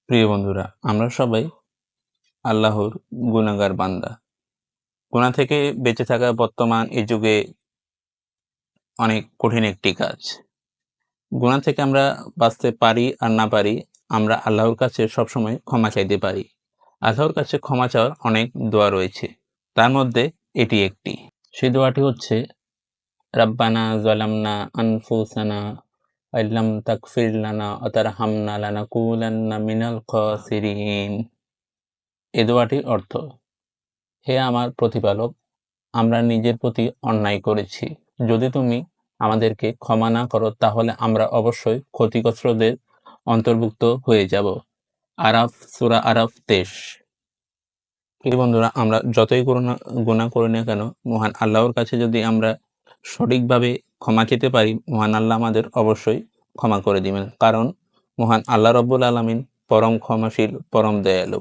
প্রিয় বন্ধুরা, আমরা সবাই আল্লাহর গুনাহগার বান্দা। গুনাহ থেকে বেঁচে থাকা বর্তমান এই যুগে অনেক কঠিন একটি কাজ। গুনাহ থেকে আমরা বাঁচতে পারি আর না পারি, আমরা আল্লাহর কাছে সবসময় ক্ষমা চাইতে পারি। আল্লাহর কাছে ক্ষমা চাওয়ার অনেক দোয়া রয়েছে, তার মধ্যে এটি একটি। সেই দোয়াটি হচ্ছে, রাব্বানা যালামনা আনফুসানা ওয়া ইল্লাম তাগফির লানা ওয়া তারহামনা লানাকুনান্না মিনাল খাসিরিন। এ দোয়াটির অর্থ, হে আমার প্রতিপালক, আমরা নিজের প্রতি অন্যায় করেছি। যদি তুমি আমাদেরকে ক্ষমা না করো তাহলে আমরা অবশ্যই ক্ষতিগ্রস্তদের অন্তর্ভুক্ত হয়ে যাব। সূরা আরাফ 23। বন্ধুরা, আমরা যতই গুনাহ করি না কেন, মহান আল্লাহর কাছে যদি আমরা সঠিকভাবে ক্ষমা চেতে পারি, মহান আল্লাহ আমাদের অবশ্যই ক্ষমা করে দিবেন। কারণ মহান আল্লাহ রাব্বুল আলামিন পরম ক্ষমাশীল, পরম দয়ালু।